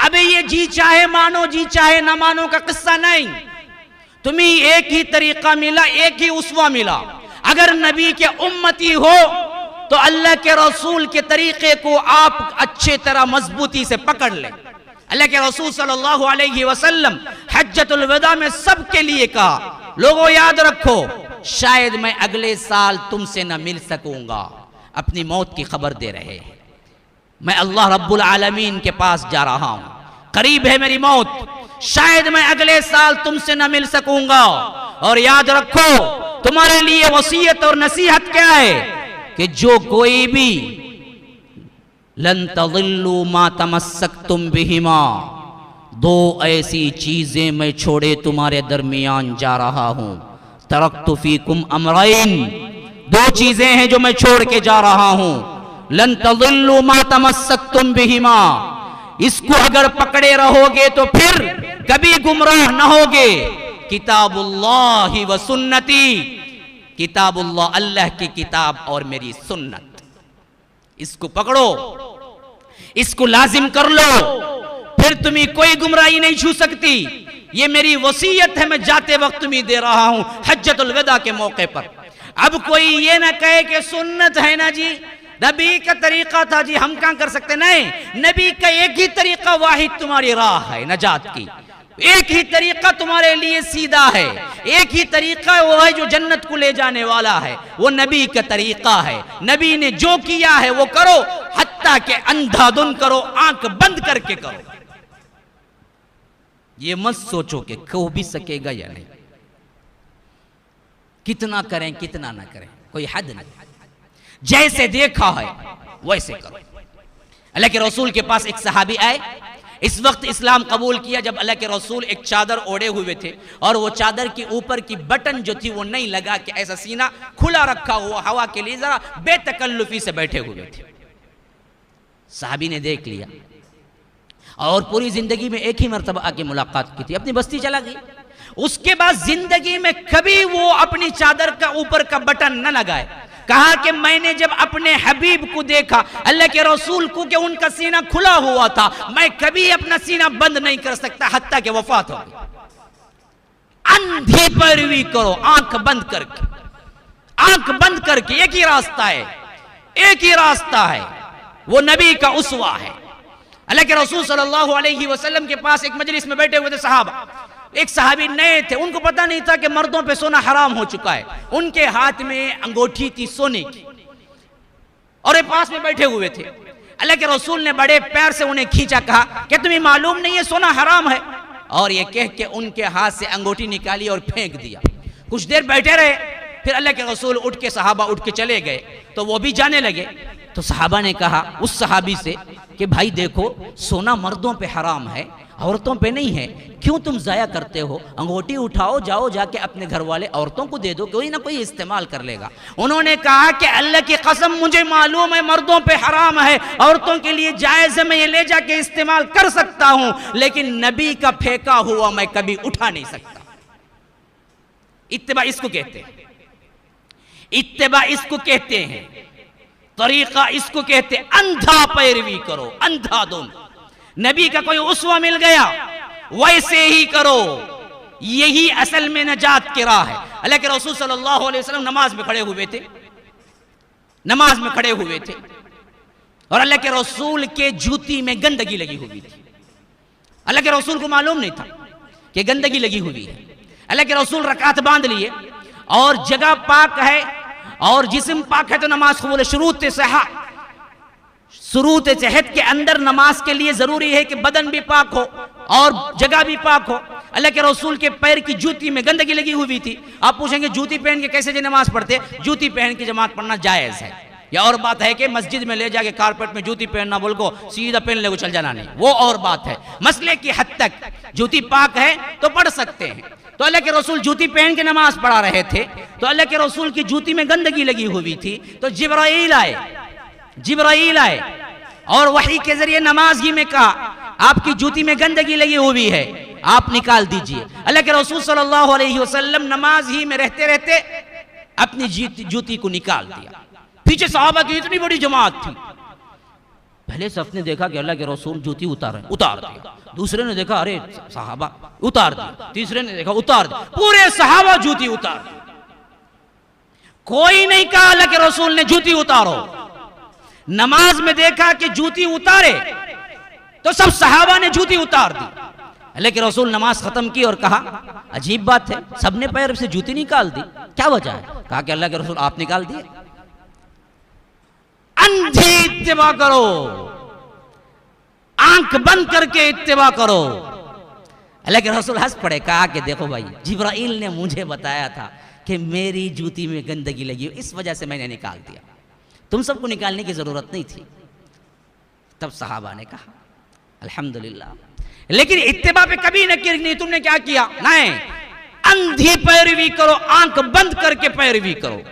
अबे ये जी चाहे मानो जी चाहे ना मानो का किस्सा नहीं। तुम्हें एक ही तरीका मिला, एक ही उस्वा मिला। अगर नबी के उम्मती हो तो अल्लाह के रसूल के तरीके को आप अच्छे तरह मजबूती से पकड़ ले। अल्लाह के रसूल सल्लल्लाहु अलैहि वसल्लम हज्जतुल वदा में सबके लिए कहा, लोगों याद रखो, शायद मैं अगले साल तुमसे न मिल सकूंगा। अपनी मौत की खबर दे रहे हैं, मैं अल्लाह रब्बुल आलमीन के पास जा रहा हूं, करीब है मेरी मौत, शायद मैं अगले साल तुमसे न मिल सकूंगा। और याद रखो, तुम्हारे लिए वसीयत और नसीहत क्या है कि जो कोई भी लन तज़िल्लू मा तमस्सक्तुम बिहिमा, दो ऐसी चीजें मैं छोड़े तुम्हारे दरमियान जा रहा हूं। तरक्तु फीकुम अमरैन, दो चीजें हैं जो मैं छोड़ के जा रहा हूं। लन तज़िल्लू मा तमस्सक्तुम बिहिमा, इसको अगर पकड़े रहोगे तो फिर कभी गुमराह न होगे। किताबुल्लाहि व सुन्नती, किताबुल्लाह अल्लाह की किताब और मेरी सुन्नत, इसको पकड़ो, इसको लाजिम कर लो, फिर तुम्हें कोई गुमराही नहीं छू सकती। ये मेरी वसीयत है, मैं जाते वक्त तुम्हें दे रहा हूं हज्जतुल वदा के मौके पर। अब कोई ये ना कहे कि सुन्नत है ना जी, नबी का तरीका था जी, हम क्या कर सकते। नहीं, नबी का एक ही तरीका, वाहिद तुम्हारी राह है नजात की, एक ही तरीका तुम्हारे लिए सीधा है, एक ही तरीका वो है जो जन्नत को ले जाने वाला है, वो नबी का तरीका है। नबी ने जो किया है वो करो, हत्ता के अंधाधुन करो, आंख बंद करके करो। ये मत सोचो कि हो भी सकेगा या नहीं, कितना करें कितना ना करें, कोई हद नहीं, जैसे देखा है वैसे करो। अल्लाह के रसूल के पास एक सहाबी आए, इस वक्त इस्लाम कबूल किया जब अल्लाह के रसूल एक चादर ओढ़े हुए थे और वो चादर के ऊपर की बटन जो थी वो नहीं लगा के ऐसा सीना खुला रखा हुआ हवा के लिए जरा बेतकल्लुफी से बैठे हुए थे। साहबी ने देख लिया और पूरी जिंदगी में एक ही मर्तबा आके मुलाकात की थी, अपनी बस्ती चला गई। उसके बाद जिंदगी में कभी वो अपनी चादर का ऊपर का बटन न लगाए। कहा कि मैंने जब अपने हबीब को देखा, अल्लाह के रसूल को, कि उनका सीना खुला हुआ था, मैं कभी अपना सीना बंद नहीं कर सकता हत्ता के वफात हो गई। अंधी पैरवी करो, आंख बंद करके, आंख बंद करके। एक ही रास्ता है, एक ही रास्ता है, वो नबी का उसवा है। अल्लाह के रसूल सल्लल्लाहु अलैहि वसल्लम के पास एक मजलिस में बैठे हुए थे सहाबा। एक सहाबी नए थे, उनको पता नहीं था कि मर्दों पे सोना हराम हो चुका है। उनके हाथ में अंगूठी थी सोने की और एक पास में बैठे हुए थे। अल्लाह के रसूल ने बड़े प्यार से उन्हें खींचा, कहा कि तुम्हें मालूम नहीं है सोना हराम है, और ये कह के उनके हाथ से अंगूठी निकाली और फेंक दिया। कुछ देर बैठे रहे, फिर अल्लाह के रसूल उठ के, सहाबा उठ के चले गए तो वो भी जाने लगे। तो सहाबा ने कहा उस सहाबी से कि भाई देखो, सोना मर्दों पे हराम है, औरतों पे नहीं है, क्यों तुम जाया करते हो? अंगूठी उठाओ, जाओ जाके अपने घर वाले औरतों को दे दो, कोई ना कोई इस्तेमाल कर लेगा। उन्होंने कहा कि अल्लाह की कसम, मुझे मालूम है मर्दों पे हराम है, औरतों के लिए जायज है, मैं ये ले जाके इस्तेमाल कर सकता हूं, लेकिन नबी का फेंका हुआ मैं कभी उठा नहीं सकता। इत्तिबा इसको कहते हैं, इत्तिबा इसको कहते हैं, तरीका इसको कहते हैं। अंधा पैरवी करो, अंधाधुन। नबी का कोई उसवा मिल गया वैसे ही करो, यही असल में नजात की राह है। अल्लाह के रसूल सल्लल्लाहु अलैहि वसल्लम नमाज में खड़े हुए थे, नमाज में खड़े हुए थे और अल्लाह के रसूल के जूती में गंदगी लगी हुई थी। अल्लाह के रसूल को मालूम नहीं था कि गंदगी लगी हुई है। अल्लाह के रसूल रकात बांध लिए और जगह पाक है और जिस्म पाक है तो नमाज कबूल। शुरूत सेहत के अंदर नमाज के लिए जरूरी है कि बदन भी पाक हो और जगह भी पाक हो। अल्लाह के रसूल के पैर की जूती में गंदगी लगी हुई थी। आप पूछेंगे जूती पहन के कैसे नमाज पढ़ते? जूती पहन के जमात पढ़ना जायज है। या और बात है कि मस्जिद में ले जाके कारपेट में जूती पहनना, बोल को सीधा पहन ले को चल जाना नहीं, वो और बात है। मसले की हद तक जूती पाक है तो पढ़ सकते हैं। तो अल्लाह के रसूल जूती पहन के नमाज पढ़ा रहे थे, तो अल्लाह के रसूल की जूती में गंदगी लगी हुई थी। तो जिब्राइल आए और वही के जरिए नमाज ही में कहा, आपकी जूती में गंदगी लगी हुई है, आप निकाल दीजिए। अल्लाह के रसूल सल्लल्लाहु अलैहि वसल्लम नमाज ही में रहते रहते अपनी जूती को निकाल दिया। पीछे सहाबा की इतनी बड़ी जमात थी, पहले शख्स ने देखा कि अल्लाह के रसूल जूती उतार दी। दूसरे ने देखा अरे सहाबा उतार दी। तीसरे ने देखा उतार दी। पूरे सहाबा जूती उतार दी। कोई नहीं कहा अल्लाह के रसूल ने जूती उतारो। नमाज में देखा कि जूती उतारे तो सब सहाबा ने जूती उतार दी। अल्लाह के रसूल नमाज खत्म की और कहा अजीब बात है, सबने पैर से जूती निकाल दी, क्या वजह है? कहा कि अल्लाह के रसूल आप निकाल दिए। अंधी इत्तिबा करो, आंख बंद करके इत्तिबा करो। अल्लाह के रसूल हंस पड़े, कहा कि देखो भाई, जिब्राइल ने मुझे बताया था कि मेरी जूती में गंदगी लगी, इस वजह से मैंने निकाल दिया, तुम सबको निकालने की जरूरत नहीं थी। तब सहाबा ने कहा अल्हम्दुलिल्लाह। लेकिन इत्तिबा पे कभी नहीं, तुमने क्या किया? नहीं, अंधी पैरवी करो, आंख बंद करके पैरवी करो।